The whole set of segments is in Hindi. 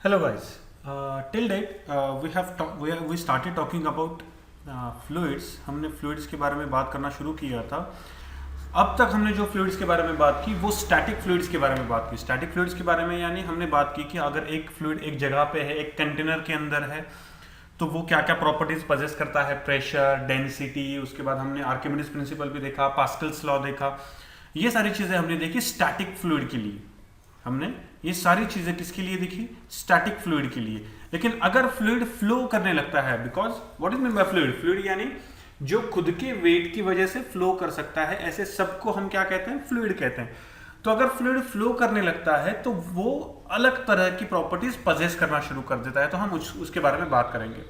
Hello guys. Till date we started talking about fluids. हमने fluids के बारे में बात करना शुरू किया था. अब तक हमने जो fluids के बारे में बात की वो static fluids के बारे में बात की. Static fluids के बारे में यानी हमने बात की कि अगर एक fluid एक जगह पे है, एक कंटेनर के अंदर है, तो वो क्या क्या प्रॉपर्टीज पजेस करता है, प्रेशर, डेंसिटी. उसके बाद हमने आर्किमिडीज प्रिंसिपल भी देखा, पास्कल्स लॉ देखा. ये सारी चीजें हमने देखी स्टैटिक फ्लूइड के लिए. हमने ये सारी चीजें किसके लिए देखी? स्टैटिक फ्लूइड के लिए. लेकिन अगर फ्लूइड फ्लो करने लगता है, because what is mean bye fluid? Fluid यानी जो खुद के वेट की वजह से फ्लो कर सकता है, ऐसे सबको हम क्या कहते हैं? फ्लूइड कहते हैं. तो अगर फ्लूइड फ्लो करने लगता है तो वो अलग तरह की प्रॉपर्टीज पजेस करना शुरू कर देता है. तो हम उसके बारे में बात करेंगे.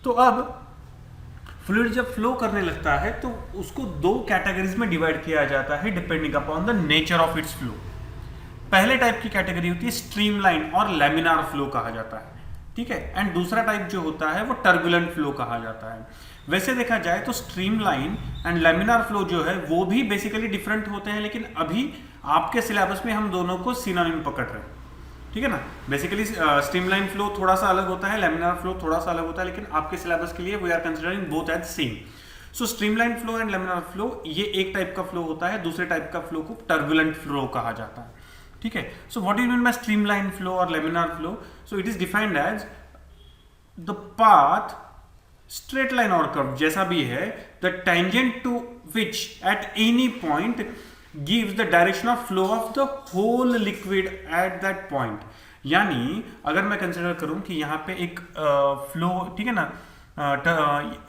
तो अब फ्लूइड जब फ्लो करने लगता है तो उसको दो कैटेगरीज में डिवाइड किया जाता है depending upon the nature of its flow. पहले टाइप की कैटेगरी होती है स्ट्रीमलाइन और लैमिनार फ्लो कहा जाता है. ठीक है. एंड दूसरा टाइप जो होता है वो टर्बुलेंट फ्लो कहा जाता है. वैसे देखा जाए तो स्ट्रीमलाइन एंड लैमिनार फ्लो जो है वो भी बेसिकली डिफरेंट होते हैं, लेकिन अभी आपके सिलेबस में हम दोनों को सिनोनिम पकड़ रहे हैं. ठीक है ना. बेसिकली स्ट्रीमलाइन फ्लो थोड़ा सा अलग होता है, लैमिनार फ्लो थोड़ा सा अलग होता है, लेकिन आपके सिलेबस के लिए we are considering both as same. So streamline flow and laminar flow ये एक टाइप का फ्लो होता है. दूसरे टाइप का फ्लो को टर्बुलेंट फ्लो कहा जाता है. ठीक है. So what is mean by streamline flow और laminar flow? So it is defined as the path, straight line और कर्व जैसा भी है, the tangent to which at any point gives the direction of flow of the whole liquid at that point. यानी अगर मैं कंसिडर करूं कि यहाँ पे एक फ्लो, ठीक है ना,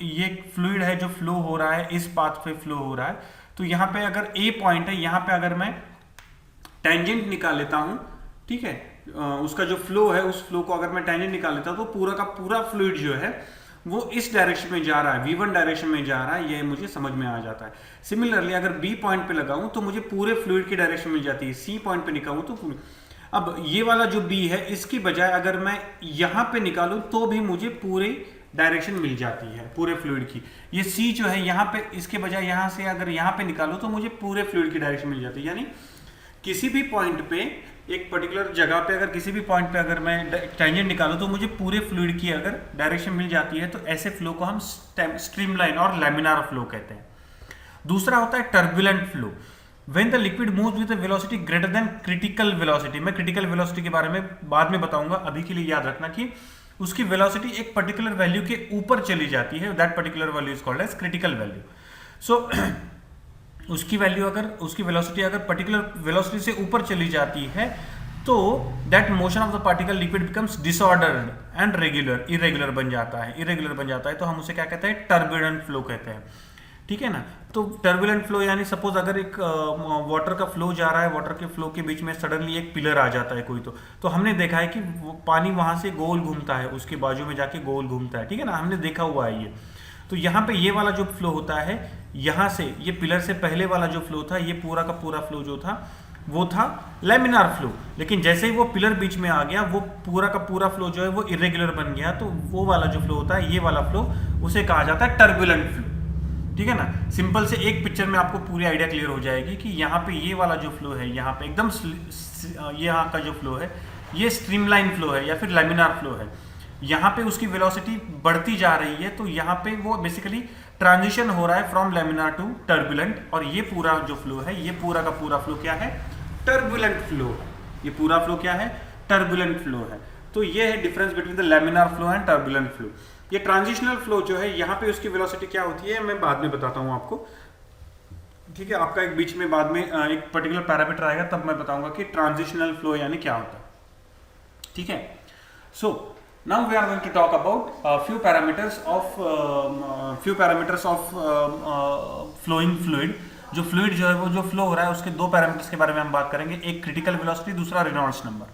ये फ्लूइड है जो फ्लो हो रहा है, इस पाथ पे फ्लो हो रहा है, तो यहाँ पे अगर ए पॉइंट है, यहाँ पे अगर मैं टेंजेंट निकाल लेता हूं, ठीक है, उसका जो फ्लो है उस फ्लो को अगर मैं टेंजेंट निकाल लेता हूं तो पूरा का पूरा फ्लूइड जो है वो इस डायरेक्शन में जा रहा है, V1 डायरेक्शन में जा रहा है, ये मुझे समझ में आ जाता है. सिमिलरली अगर B पॉइंट पे लगाऊं तो मुझे पूरे फ्लूइड की डायरेक्शन मिल जाती है. C पॉइंट पे निकालूं तो अब ये वाला जो B है इसकी बजाय अगर मैं यहां पे निकालूं तो भी मुझे पूरे डायरेक्शन मिल जाती है पूरे फ्लूइड की. ये C जो है यहाँ पे, इसके बजाय यहां से अगर यहाँ पे निकालूं तो मुझे पूरे फ्लूइड की डायरेक्शन मिल जाती है. यानी किसी भी पॉइंट पे, एक पर्टिकुलर जगह पे अगर किसी भी पॉइंट पे अगर मैं टेंजेंट निकालूं तो मुझे पूरे फ्लूइड की अगर डायरेक्शन मिल जाती है, तो ऐसे फ्लो को हम स्ट्रीमलाइन और लैमिनार फ्लो कहते हैं. दूसरा होता है turbulent flow. When the liquid moves with a velocity greater than critical velocity. मैं क्रिटिकल वेलोसिटी के बारे में बाद में बताऊंगा. अभी के लिए याद रखना कि उसकी वेलोसिटी एक पर्टिकुलर वैल्यू के ऊपर चली जाती है. That particular value is called as critical value. So उसकी वैल्यू अगर, उसकी वेलोसिटी अगर पर्टिकुलर वेलोसिटी से ऊपर चली जाती है तो that motion of the particle liquid becomes disordered and regular, irregular बन जाता है. इरेगुलर बन जाता है तो हम उसे क्या कहते हैं? टर्बुलेंट फ्लो कहते हैं. ठीक है ना. तो टर्बुलेंट फ्लो यानी सपोज अगर एक वाटर का फ्लो जा रहा है, वाटर के फ्लो के बीच में सडनली एक पिलर आ जाता है कोई, तो हमने देखा है कि पानी वहां से गोल घूमता है, उसके बाजू में जाके गोल घूमता है. ठीक है ना, हमने देखा हुआ है ये. तो यहाँ पे ये वाला जो फ्लो होता है, यहाँ से ये पिलर से पहले वाला जो फ्लो था, ये पूरा का पूरा फ्लो जो था वो था लैमिनार फ्लो. लेकिन जैसे ही वो पिलर बीच में आ गया, वो पूरा का पूरा फ्लो जो है वो इरेगुलर बन गया. तो वो वाला जो फ्लो होता है, ये वाला फ्लो, उसे कहा जाता है टर्बुलेंट फ्लो. ठीक है ना. सिंपल से एक पिक्चर में आपको पूरी आइडिया क्लियर हो जाएगी कि यहाँ पे ये वाला जो फ्लो है, यहाँ पे एकदम यहाँ का जो फ्लो है ये स्ट्रीमलाइन फ्लो है या फिर लैमिनार फ्लो है. यहाँ पे उसकी वेलोसिटी बढ़ती जा रही है, तो यहाँ पे वो बेसिकली ट्रांजिशन हो रहा है फ्रॉम लैमिनार टू टर्बुलेंट. और ये पूरा जो फ्लो है, ये पूरा का पूरा फ्लो क्या है? Turbulent flow. ये पूरा फ्लो क्या है? टर्बुलेंट फ्लो है. तो ये है difference between the laminar flow and turbulent flow. ये ट्रांजिशनल फ्लो जो है, यहाँ पे उसकी वेलोसिटी क्या होती है मैं बाद में बताता हूँ आपको. ठीक है. आपका एक बीच में बाद में एक पर्टिकुलर पैरामीटर आएगा, तब मैं बताऊंगा कि ट्रांजिशनल फ्लो यानी क्या होता है. ठीक है. सो now we are going to talk about few parameters of flowing fluid. जो फ्लूइड जो है वो जो फ्लो हो रहा है उसके दो पैरामीटर्स के बारे में हम बात करेंगे. एक क्रिटिकल वेलोसिटी, दूसरा Reynolds number.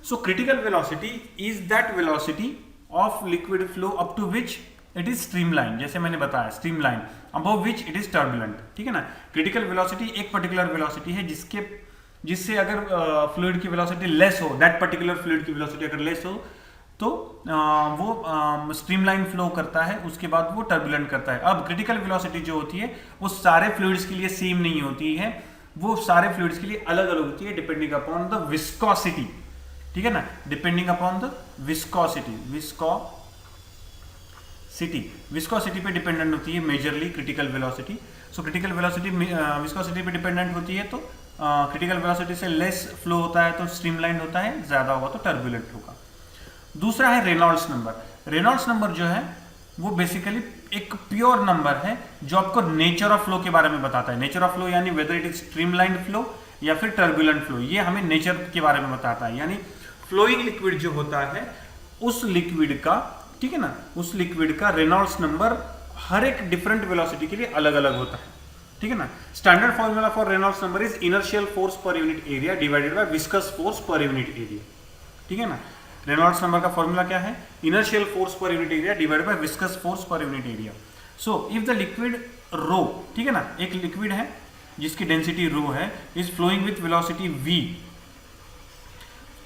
So critical velocity is that velocity of liquid flow up to which it is streamline. जैसे मैंने बताया streamline, above which it is turbulent. ठीक है ना. क्रिटिकल वेलोसिटी एक पर्टिकुलर वेलोसिटी है जिससे अगर फ्लूइड की वेलोसिटी लेस हो, दैट पर्टिकुलर फ्लूइड की वेलोसिटी अगर लेस हो तो वो स्ट्रीमलाइन फ्लो करता है, उसके बाद वो टर्बुलेंट करता है. अब क्रिटिकल वेलोसिटी जो होती है वो सारे फ्लूइड्स के लिए सेम नहीं होती है, वो सारे फ्लूइड्स के लिए अलग अलग होती है डिपेंडिंग अपॉन द विस्कोसिटी. ठीक है ना, depending upon the viscosity. Viscosity पे डिपेंडेंट होती है मेजरली क्रिटिकल वेलोसिटी। सो क्रिटिकल वेलोसिटी विस्कोसिटी पे डिपेंडेंट होती है, तो क्रिटिकल वेलोसिटी से लेस फ्लो होता है तो स्ट्रीमलाइन होता है, ज्यादा होगा तो टर्बुलेंट होगा। दूसरा है रेनॉल्ड्स नंबर। रेनॉल्ड्स नंबर जो है वो बेसिकली एक प्योर नंबर है जो आपको नेचर ऑफ फ्लो के बारे में बताता है। नेचर ऑफ फ्लो यानी whether it is streamline flow या फिर टर्बुलेंट फ्लो, ये हमें नेचर के बारे में बताता है। यानी फ्लोइंग लिक्विड जो होता है उस लिक्विड का, ठीक है ना, उस लिक्विड का रेनॉल्ड्स नंबर हर एक डिफरेंट वेलोसिटी के लिए अलग अलग होता है, ठीक है ना। Standard formula for Reynolds number is inertial force per unit area divided by viscous force per unit area, ठीक है ना। रेनॉल्ड्स नंबर का फॉर्मूला क्या है? Inertial force per unit area divided by viscous force per unit area. So if the liquid rho, ठीक है ना, एक लिक्विड है जिसकी डेंसिटी रो है, is flowing with velocity v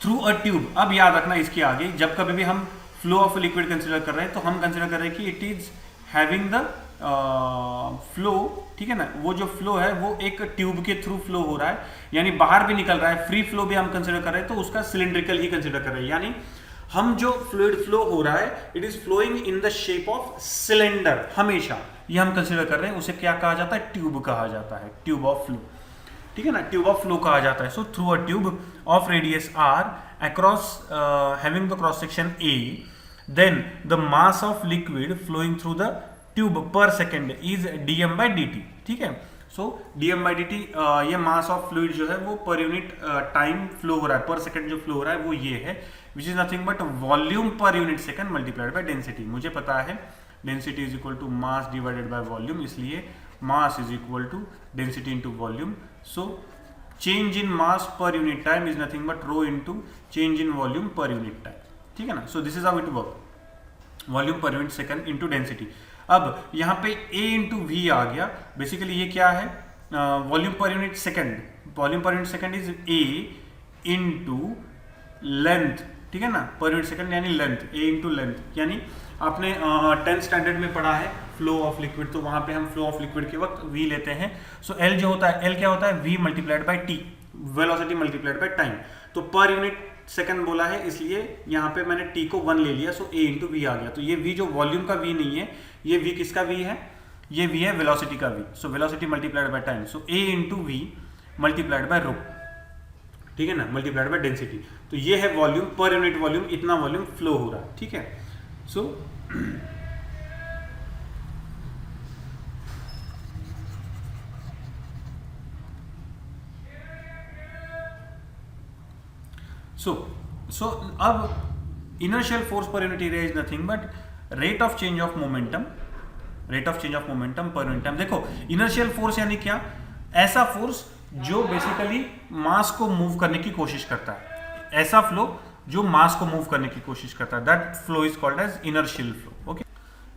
through a tube. अब याद रखना इसके आगे, जब कभी भी हम फ्लो ऑफ लिक्विड कंसिडर कर रहे हैं तो हम कंसिडर कर रहे हैं कि it is having the flow, ठीक है ना, वो जो फ्लो है वो एक ट्यूब के थ्रू फ्लो हो रहा है, यानी बाहर भी निकल रहा है। फ्री फ्लो भी हम कंसिडर कर रहे हैं तो उसका सिलिंड्रिकल ही कंसिडर कर रहे हैं, यानी हम जो फ्लूइड फ्लो हो रहा है it is flowing in the shape of cylinder, हमेशा ये हम कंसिडर कर रहे हैं। उसे क्या कहा जाता है? ट्यूब कहा जाता है, ट्यूब ऑफ फ्लो, ठीक है ना, ट्यूब ऑफ फ्लो कहा जाता है। So through a tube of radius r across having the cross section a, then the mass of liquid flowing through the tube per second is dm by dt, ठीक है। सो dm by dt ये मास ऑफ फ्लूइड जो है वो पर यूनिट टाइम फ्लो हो रहा है, पर सेकंड जो फ्लो हो रहा है वो ये है, which is nothing but volume per unit second multiplied by density. मुझे पता है density is equal to mass divided by volume, इसलिए mass is equal to density into volume. So change in mass per unit time is nothing but rho into change in volume per unit time, ठीक है ना। So this is how it work, volume per unit second into density. अब यहाँ पे a इंटू वी आ गया, बेसिकली ये क्या है? Volume per unit second, volume per unit second is a into length, ठीक है ना, पर यूनिट सेकंड यानी लेंथ, a इंटू लेंथ। यानी आपने 10th स्टैंडर्ड में पढ़ा है फ्लो ऑफ लिक्विड, तो वहां पे हम फ्लो ऑफ लिक्विड के वक्त v लेते हैं। सो l जो होता है, l क्या होता है? v multiplied by t, velocity multiplied by time. तो पर यूनिट सेकंड बोला है इसलिए यहाँ पे मैंने t को 1 ले लिया, सो a इंटू वी आ गया। तो ये v जो वॉल्यूम का v नहीं है, ये v किसका v है? ये v है वेलोसिटी का v। So velocity multiplied by time, so a into v multiplied by rho, ठीक है ना, मल्टीप्लाइड बाय डेंसिटी। तो ये है वॉल्यूम, पर यूनिट वॉल्यूम, इतना वॉल्यूम फ्लो हो रहा है, ठीक है। सो so अब inertial force per unit area is nothing but rate of change of momentum, rate of change of momentum per unit time। देखो inertial force यानी क्या? ऐसा फोर्स जो बेसिकली मास को मूव करने की कोशिश करता है, ऐसा फ्लो जो मास को मूव करने की कोशिश करता है, that flow is called as inertial flow. Okay,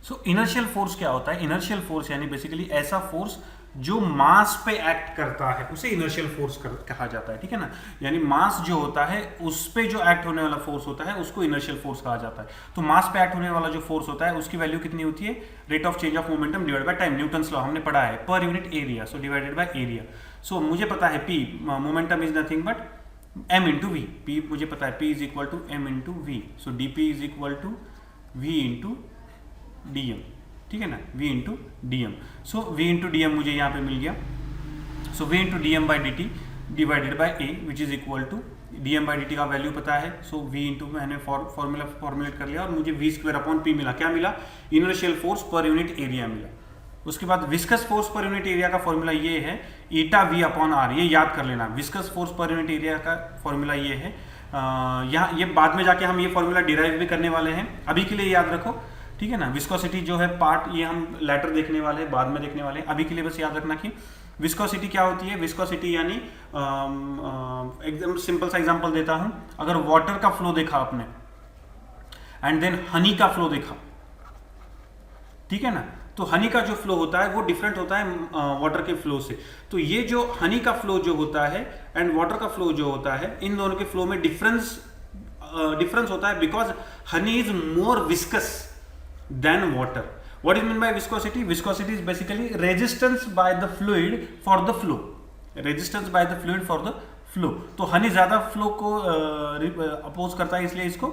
so inertial force क्या होता है? इनर्शियल फोर्स यानी बेसिकली ऐसा फोर्स जो मास पे एक्ट करता है उसे इनर्शियल फोर्स कहा जाता है, ठीक है ना। यानी मास जो होता है उस पे जो एक्ट होने वाला फोर्स होता है उसको इनर्शियल फोर्स कहा जाता है। तो मास पे एक्ट होने वाला जो फोर्स होता है उसकी वैल्यू कितनी होती है? Rate of change of momentum divide by time, Newton's law हमने पढ़ा है, per unit area, so divided by area. So मुझे पता है P, momentum is nothing but m into v, P मुझे पता है P is equal to m into v, so dP is equal to v into dm, ठीक है ना, v into dm। So v into dm मुझे यहाँ पे मिल गया, सो v into dm by dt divided by a which is equal to dm by dt का वैल्यू पता है, सो v इंटू मैंने फॉर्मुलेट कर लिया और मुझे v स्क्वायर अपॉन p मिला। क्या मिला? Inertial force per unit area मिला। उसके बाद viscous force per unit area का फॉर्मूला ये है ईटा v अपॉन r, ये याद कर लेना। Viscous force per unit area का फॉर्मूला ये है, यहाँ ये बाद में जाके हम ये फॉर्मूला डिराइव भी करने वाले हैं, अभी के लिए याद रखो, ठीक है ना। विस्कोसिटी जो है पार्ट, ये हम लेटर देखने वाले हैं, बाद में देखने वाले हैं, अभी के लिए बस याद रखना कि विस्कोसिटी क्या होती है। विस्कोसिटी यानी एकदम सिंपल सा एग्जांपल देता हूं, अगर वाटर का फ्लो देखा आपने एंड देन हनी का फ्लो देखा, ठीक है ना, तो हनी का जो फ्लो होता है वो डिफरेंट होता है वाटर के फ्लो से। तो ये जो हनी का फ्लो जो होता है एंड वाटर का फ्लो जो होता है, इन दोनों के फ्लो में डिफरेंस होता है, because honey is more viscous than water. What is meant by viscosity? Viscosity is basically resistance by the fluid for the flow. Resistance by the fluid for the flow, तो हनी ज़्यादा फ्लो को अपोज करता है, इसलिए इसको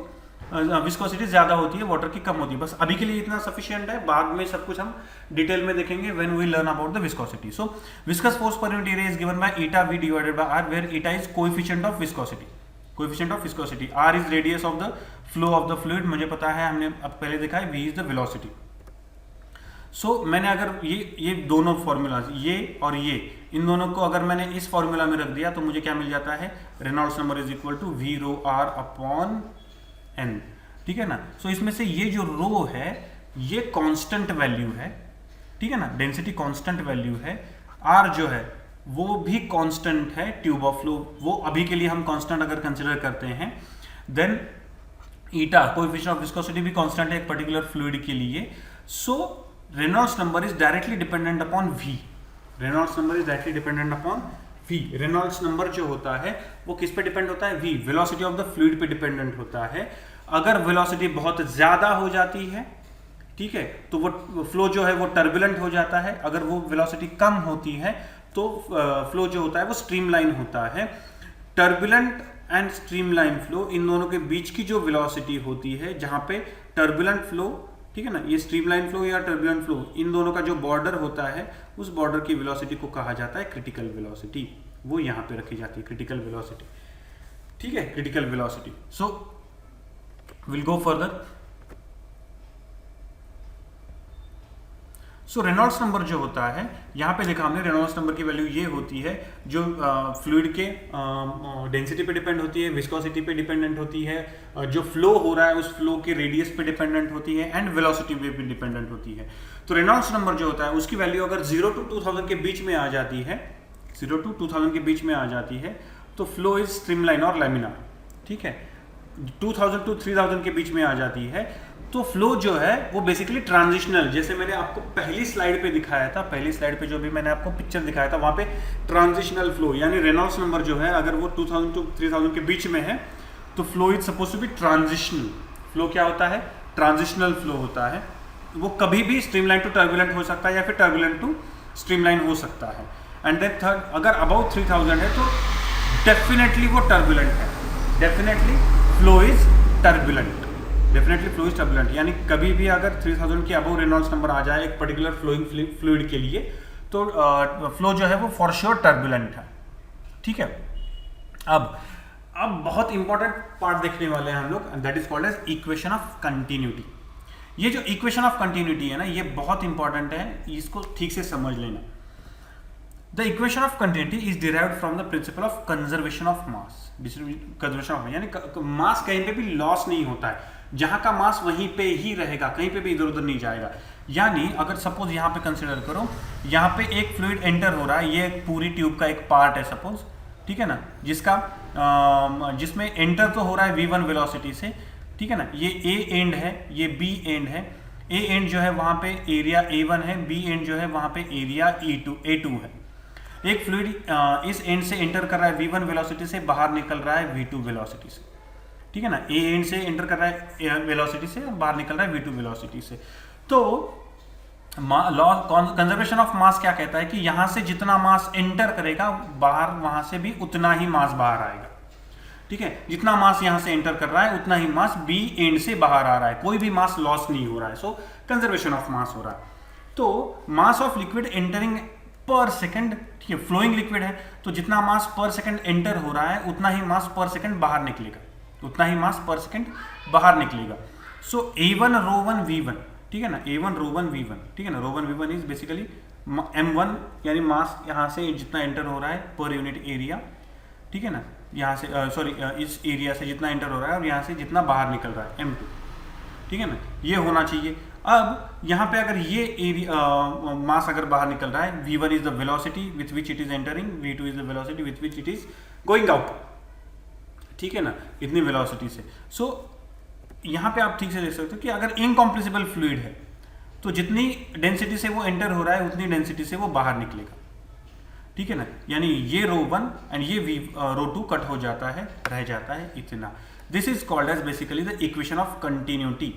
विस्कोसिटी ज़्यादा होती है, वाटर की कम होती है। बस अभी के लिए इतना सफिशिएंट है, बाद में सब कुछ हम डिटेल में देखेंगे when we learn about the viscosity. So viscous force per unit area is given by eta v divided by r, where eta is coefficient of viscosity, coefficient of viscosity, r is radius of the flow of the fluid, मुझे पता है, हमने अब पहले देखा है, v is the velocity. So मैंने अगर ये दोनों फॉर्मूलाज, ये और ये, इन दोनों को अगर मैंने इस फॉर्मूला में रख दिया तो मुझे क्या मिल जाता है, Reynolds number is equal to v rho r upon n, ठीक है ना। सो इसमें से ये जो रो है ये कांस्टेंट वैल्यू है, ठीक है ना, डेंसिटी कांस्टेंट वैल्यू है, आर जो है वो भी कांस्टेंट है ट्यूब ऑफ फ्लो, वो अभी के लिए हम कांस्टेंट अगर कंसिडर करते हैं, then eta coefficient of viscosity भी कांस्टेंट है एक पर्टिकुलर फ्लूइड के लिए। So Reynolds number is directly dependent upon v, Reynolds number is directly dependent upon v. Reynolds number जो होता है वो किस पे डिपेंड होता है, v, velocity of the fluid पे डिपेंडेंट होता है। अगर वेलोसिटी बहुत ज्यादा हो जाती है, ठीक है, तो वो फ्लो जो है वो टर्बुलेंट हो जाता है, अगर वो वेलोसिटी कम होती है तो फ्लो जो होता है वो स्ट्रीमलाइन होता है। टर्बुलेंट एंड स्ट्रीमलाइन फ्लो, इन दोनों के बीच की जो वेलोसिटी होती है, जहां पे टर्बुलेंट फ्लो, ठीक है ना, ये स्ट्रीमलाइन फ्लो या टर्बुलेंट फ्लो, इन दोनों का जो बॉर्डर होता है उस बॉर्डर की वेलोसिटी को कहा जाता है क्रिटिकल वेलोसिटी, वो यहां पे रखी जाती है क्रिटिकल वेलोसिटी, ठीक है, critical velocity. So will go further. So Reynolds number जो होता है, यहाँ पे देखा हमने रेनॉल्ड्स नंबर की वैल्यू ये होती है जो फ्लूइड के डेंसिटी पे डिपेंड होती है, विस्कोसिटी पे डिपेंडेंट होती है, जो फ्लो हो रहा है उस फ्लो के रेडियस पे डिपेंडेंट होती है, एंड वेलोसिटी पे भी डिपेंडेंट होती है। तो रेनॉल्ड्स नंबर जो होता है उसकी वैल्यू अगर 0 to 2000 के बीच में आ जाती है, 0 to 2000 के बीच में आ जाती है, तो फ्लो इज स्ट्रीमलाइन और लैमिनार, ठीक है। 2000 to 3000 के बीच में आ जाती है तो फ्लो जो है वो बेसिकली ट्रांजिशनल, जैसे मैंने आपको पहली स्लाइड पे दिखाया था, पहली स्लाइड पे जो भी मैंने आपको पिक्चर दिखाया था वहां पे ट्रांजिशनल फ्लो, यानी रेनॉल्ड्स नंबर जो है अगर वो 2000 to 3000 के बीच में है तो flow is suppose to be transitional. Flow क्या होता है, ट्रांजिशनल फ्लो होता है, वो कभी भी स्ट्रीमलाइन टू टर्बुलेंट हो सकता है या फिर टर्बुलेंट टू स्ट्रीमलाइन हो सकता है। एंड देन थर्ड, अगर अबाउट 3000 है तो डेफिनेटली वो टर्बुलेंट है, definitely flow is turbulent, definitely flow is turbulent, यानी कभी भी अगर 3000 के अबव रेनॉल्ड्स नंबर आ जाए एक पर्टिकुलर फ्लोइंग फ्लूइड के लिए तो फ्लो जो है वो फॉर श्योर टर्बुलेंट है, ठीक है। अब बहुत इंपॉर्टेंट पार्ट देखने वाले हैं हम लोग, that is called as equation of continuity. ये जो इक्वेशन ऑफ कंटिन्यूटी है ना, ये बहुत इंपॉर्टेंट है, इसको ठीक से समझ लेना। The equation of continuity is derived from the principle of conservation of mass, conservation of, यानी मास कहीं पे भी लॉस नहीं होता है, जहां का मास वहीं पे ही रहेगा, कहीं पे भी इधर उधर नहीं जाएगा। यानी अगर सपोज यहाँ पे कंसिडर करो, यहाँ पे एक फ्लूइड एंटर हो रहा है, ये पूरी ट्यूब का एक पार्ट है सपोज, ठीक है ना, जिसमें एंटर तो हो रहा है v1 वेलोसिटी से, ठीक है ना, ये A एंड है, ये B एंड है। A एंड जो है वहां पे एरिया A1 है, B एंड जो है वहां पे एरिया A2 है। एक फ्लूइड इस एंड से एंटर कर रहा है v1 वेलोसिटी से, बाहर निकल रहा है v2 वेलोसिटी से, ठीक है ना, A एंड से एंटर कर रहा है वेलोसिटी से, बाहर निकल रहा है v2 वेलोसिटी से। तो लॉ कंजर्वेशन ऑफ मास क्या कहता है कि यहां से जितना मास एंटर करेगा बाहर, वहां से भी उतना ही मास बाहर आएगा, ठीक है। जितना मास यहां से एंटर कर रहा है उतना ही मास बी एंड से बाहर आ रहा है, कोई भी मास लॉस नहीं हो रहा है। सो कंजर्वेशन ऑफ मास हो रहा है। तो मास ऑफ लिक्विड एंटरिंग पर सेकंड, ठीक है, फ्लोइंग लिक्विड है तो जितना मास पर सेकंड एंटर हो रहा है उतना ही मास पर सेकंड बाहर निकलेगा, उतना ही मास पर सेकंड बाहर निकलेगा। सो A1 ρ1 V1, ठीक है ना, A1 ρ1 V1, ठीक है ना, ρ1 V1 इज बेसिकली M1, यानी मास यहाँ से जितना एंटर हो रहा है पर यूनिट एरिया, ठीक है ना, यहाँ से इस एरिया से जितना एंटर हो रहा है और यहाँ से जितना बाहर निकल रहा है M2, ठीक है ना, ये होना चाहिए। अब यहाँ पे अगर ये एरिया मास अगर बाहर निकल रहा है, V1 is the velocity with which it is entering, V2 is the velocity with which it is going out, ठीक है ना, इतनी वेलोसिटी से। सो यहाँ पे आप ठीक से देख सकते हो कि अगर इनकॉम्प्रेसिबल फ्लूइड है तो जितनी डेंसिटी से वो एंटर हो रहा है उतनी डेंसिटी से वो बाहर निकलेगा, ठीक है ना, यानी ये ρ1 एंड ये ρ2 कट हो जाता है, रह जाता है इतना। This is called as basically the equation of continuity,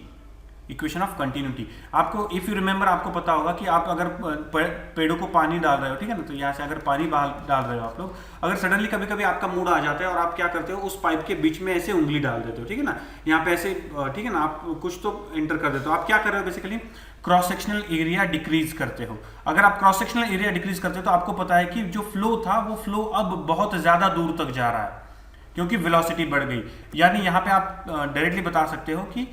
equation of continuity. आपको इफ यू रिमेंबर, आपको पता होगा कि आप अगर पेड़ों को पानी डाल रहे हो, ठीक है ना, तो यहाँ से अगर पानी डाल रहे हो आप लोग, अगर सडनली कभी कभी आपका मूड आ जाता है और आप क्या करते हो, उस पाइप के बीच में ऐसे उंगली डाल देते हो, ठीक है ना, यहाँ पे ऐसे, ठीक है ना, आप कुछ तो एंटर कर देते हो। आप क्या कर रहे हो, basically cross sectional area decrease करते हो। अगर आप क्रॉस सेक्शनल एरिया डिक्रीज करते हो तो आपको पता है कि जो फ्लो था वो फ्लो अब बहुत ज्यादा दूर तक जा रहा है क्योंकि वेलोसिटी बढ़ गई। यानी यहाँ पे आप डायरेक्टली बता सकते हो कि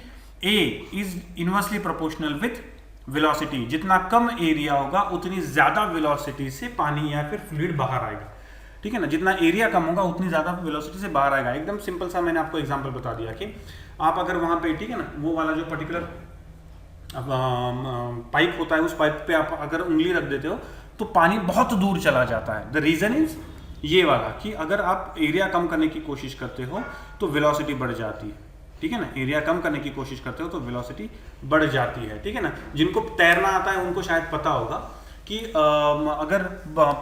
A is inversely proportional with velocity. जितना कम एरिया होगा उतनी ज्यादा वेलोसिटी से पानी या फिर फ्लूइड बाहर आएगा, ठीक है ना। जितना एरिया कम होगा उतनी ज्यादा वेलोसिटी से बाहर आएगा। एकदम सिंपल सा मैंने आपको एग्जांपल बता दिया कि आप अगर वहां पे, ठीक है ना, वो वाला जो पर्टिकुलर पाइप होता है, उस पाइप पे आप अगर उंगली रख देते हो तो पानी बहुत दूर चला जाता है। द रीजन इज ये वाला कि अगर आप एरिया कम करने की कोशिश करते हो तो वेलोसिटी बढ़ जाती है, ठीक है ना। एरिया कम करने की कोशिश करते हो तो वेलोसिटी बढ़ जाती है, ठीक है ना। जिनको तैरना आता है उनको शायद पता होगा कि अगर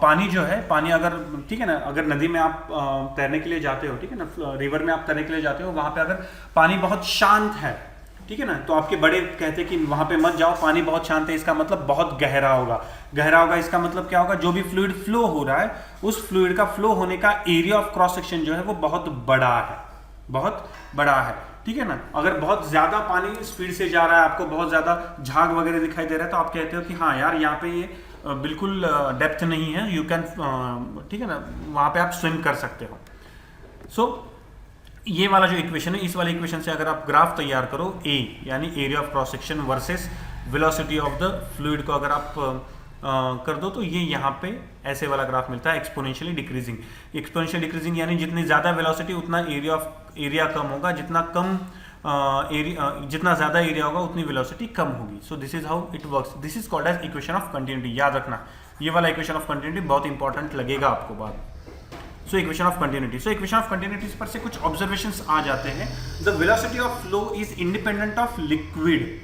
पानी जो है, पानी अगर, ठीक है ना, अगर नदी में आप तैरने के लिए जाते हो, ठीक है ना, रिवर में आप तैरने के लिए जाते हो, वहां पे अगर पानी बहुत शांत है, ठीक है ना, तो आपके बड़े कहते हैं कि वहां पे मत जाओ, पानी बहुत शांत है, इसका मतलब बहुत गहरा होगा। गहरा होगा इसका मतलब क्या होगा, जो भी फ्लूइड फ्लो हो रहा है उस फ्लूइड का फ्लो होने का एरिया ऑफ क्रॉस सेक्शन जो है वो बहुत बड़ा है, बहुत बड़ा है, ठीक है ना। अगर बहुत ज्यादा पानी स्पीड से जा रहा है, आपको बहुत ज्यादा झाग वगैरह दिखाई दे रहा है, तो आप कहते हो कि हाँ यार यहाँ पे ये बिल्कुल डेप्थ नहीं है, यू कैन, ठीक है ना, वहां पे आप स्विम कर सकते हो। सो ये वाला जो इक्वेशन है, इस वाले इक्वेशन से अगर आप ग्राफ तैयार करो, ए यानी area of cross section versus velocity of the fluid को अगर आप कर दो तो ये यहाँ पे ऐसे वाला ग्राफ मिलता है, एक्सपोनेंशियली डिक्रीजिंग। एक्सपोनेंशियल डिक्रीजिंग यानी जितनी ज्यादा वेलोसिटी उतना एरिया कम होगा, जितना ज्यादा एरिया होगा उतनी वेलोसिटी कम होगी। So this is how it works. This is called as equation of continuity. याद रखना, ये वाला इक्वेशन ऑफ कंटिन्यूटी बहुत इंपॉर्टेंट लगेगा आपको बाद। So equation of continuity, equation of continuity पर से कुछ ऑब्जर्वेशंस आ जाते हैं। The velocity of flow is independent of liquid,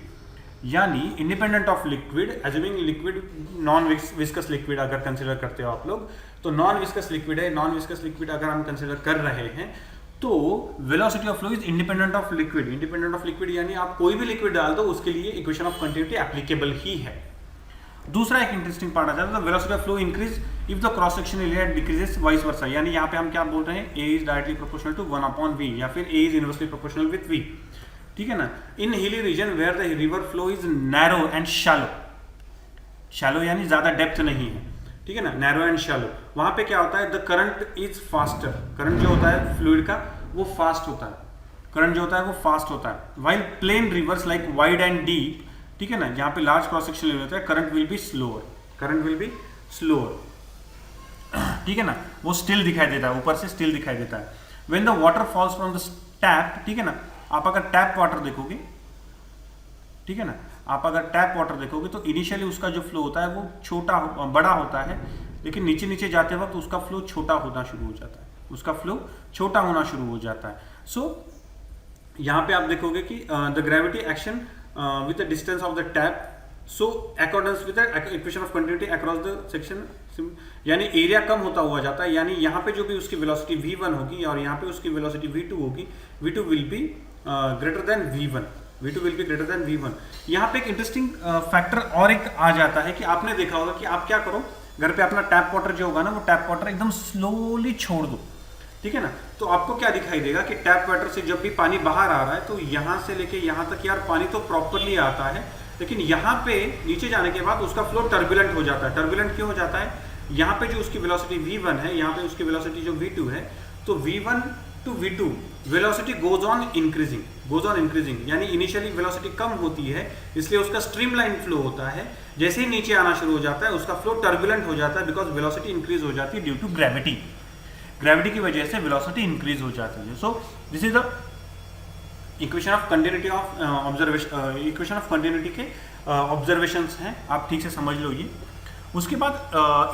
यानी independent of liquid, assuming liquid non viscous liquid अगर कंसिडर करते हो आप लोग, तो नॉन विस्कस लिक्विड है। नॉन विस्कस लिक्विड अगर हम कंसिडर कर रहे हैं तो velocity of flow is independent of liquid. Independent of liquid यानी आप कोई भी लिक्विड डाल दो उसके लिए इक्वेशन ऑफ कंटिन्यूटी एप्लीकेबल ही है। दूसरा एक इंटरेस्टिंग पार्ट आ जाता है, velocity of flow increase if the cross section area decreases vice versa. यानी यहाँ पे हम क्या बोल रहे हैं, A is directly proportional to 1/v या फिर A is inversely proportional with v, ठीक है ना। In hilly region where the river flow is narrow and shallow, shallow यानी ज्यादा डेप्थ नहीं है, ठीक है ना, नैरो एंड शैलो, वहां पे क्या होता है, the current is faster. Current जो होता है फ्लूइड का वो फास्ट होता है, करंट जो होता है वो फास्ट होता है। While plain rivers like wide and deep, ठीक है ना, जहां पे लार्ज क्रॉस सेक्शन एरिया होता है, current will be slower, current will be slower, ठीक है ना, वो स्टिल दिखाई देता है, ऊपर से स्टिल दिखाई देता है। When the water falls from the tap, ठीक है ना, आप अगर टैप वाटर देखोगे, ठीक है ना, आप अगर टैप वाटर देखोगे तो इनिशियली उसका जो फ्लो होता है वो छोटा बड़ा होता है, लेकिन नीचे नीचे जाते वक्त उसका फ्लो छोटा होना शुरू हो जाता है, उसका फ्लो छोटा होना शुरू हो जाता है। सो यहाँ पे आप देखोगे कि the gravity action with the distance of the tap, so accordance with the equation of continuity across the section, यानी एरिया कम होता हुआ जाता है, यानी यहाँ पे जो भी उसकी वेलोसिटी v1 होगी और यहाँ पे उसकी वेलोसिटी v2 होगी, v2 will be greater than v1, v2 will be greater than v1। यहाँ पे एक इंटरेस्टिंग फैक्टर और एक आ जाता है कि आपने देखा होगा कि आप क्या करो, घर पे अपना टैप वाटर जो होगा ना, वो टैप वाटर एकदम स्लोली छोड़ दो, ठीक है ना, तो आपको क्या दिखाई देगा कि टैप वाटर से जब भी पानी बाहर आ रहा है तो यहाँ से लेके यहाँ तक यार पानी तो प्रॉपरली आता है, लेकिन यहाँ पे नीचे जाने के बाद उसका फ्लो टर्बुलेंट हो जाता है। टर्बुलेंट क्यों हो जाता है, यहाँ पे जो उसकी वेलोसिटी v1 है, यहाँ पे उसकी वेलोसिटी जो v2 है, तो v1 to v2 velocity goes on increasing, यानी इनिशियली वेलोसिटी कम होती है इसलिए उसका स्ट्रीमलाइन फ्लो होता है। जैसे ही नीचे आना शुरू हो जाता है उसका फ्लो टर्बुलेंट हो जाता है, बिकॉज वेलोसिटी इंक्रीज हो जाती है ड्यू टू ग्रेविटी। ग्रेविटी की वजह से वेलोसिटी इंक्रीज हो जाती है। So this is the equation of continuity of observation, equation of continuity के ऑब्जर्वेशंस हैं, आप ठीक से समझ लो ये। उसके बाद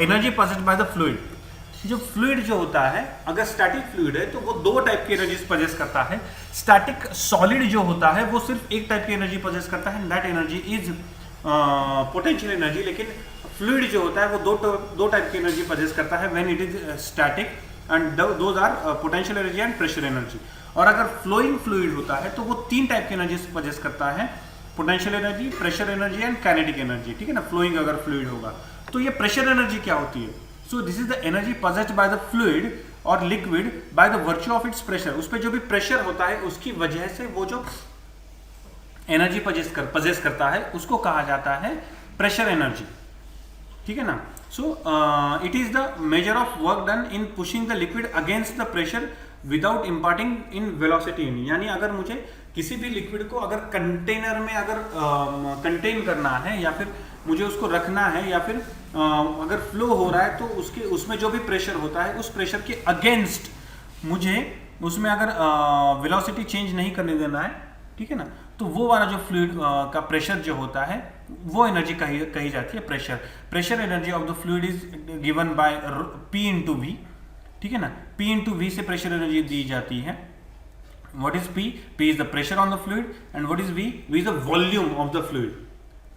एनर्जी पॉसेस्ड बाय द फ्लूइड, जो फ्लूइड जो होता है, अगर स्टैटिक फ्लूइड है तो वो दो टाइप की एनर्जी पजेस करता है। स्टैटिक सॉलिड जो होता है वो सिर्फ एक टाइप की एनर्जी पजेस करता है, that energy is potential energy. लेकिन फ्लूइड जो होता है वो दो टाइप की एनर्जी पजेस करता है, when it is static and those are potential energy and pressure energy. और अगर फ्लोइंग फ्लूइड होता है तो वो तीन टाइप की एनर्जी पजेस करता है, potential energy, pressure energy and kinetic energy, ठीक है ना, फ्लोइंग अगर फ्लूइड होगा तो ये प्रेशर एनर्जी क्या होती है? So this is the energy possessed by the fluid और liquid by the virtue of its pressure. उस पर जो भी प्रेशर होता है उसकी वजह से वो जो एनर्जी पजेस करता है उसको कहा जाता है प्रेशर एनर्जी, ठीक है ना। सो it is the measure of work done in pushing the liquid against the pressure without imparting in velocity इन, यानी अगर मुझे किसी भी लिक्विड को अगर कंटेनर में अगर कंटेन करना है या फिर मुझे उसको रखना है या फिर अगर फ्लो हो रहा है तो उसमें जो भी प्रेशर होता है उस प्रेशर के अगेंस्ट मुझे उसमें अगर वेलोसिटी चेंज नहीं करने देना है, ठीक है ना, तो वो वाला जो फ्लूइड का प्रेशर जो होता है वो एनर्जी कही जाती है pressure. Pressure energy of the fluid is given by P into V, ठीक है ना। P इंटू वी से प्रेशर एनर्जी दी जाती है। What is P? P is the pressure on the fluid and what is V? V is the volume of the fluid,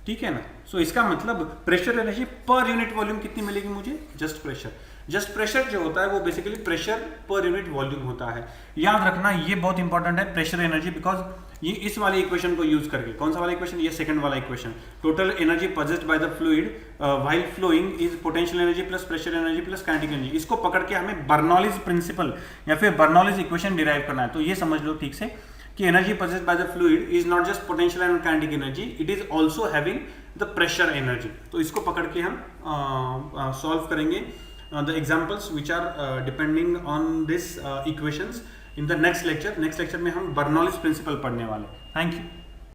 ठीक है ना। सो इसका मतलब pressure energy per unit volume कितनी मिलेगी मुझे? Just pressure. जस्ट प्रेशर जो होता है वो बेसिकली प्रेशर पर यूनिट वॉल्यूम होता है। याद रखना ये बहुत इंपॉर्टेंट है प्रेशर एनर्जी, बिकॉज ये इस वाले इक्वेशन को यूज करके, कौन सा वाला इक्वेशन? ये सेकंड वाला equation, total energy possessed by the fluid while following is potential energy plus pressure energy plus kinetic energy. इसको पकड़ के हमें बर्नौलीज प्रिंसिपल या फिर बर्नौलीज इक्वेशन डिराइव करना है। तो ये समझ लो ठीक से कि energy possessed by the fluid is not just potential and kinetic energy, it is also having the pressure energy. तो इसको पकड़ के हम सॉल्व करेंगे the examples which are depending on this equations in the next lecture। next lecture में हम बर्नौलीज प्रिंसिपल पढ़ने वाले। Thank you.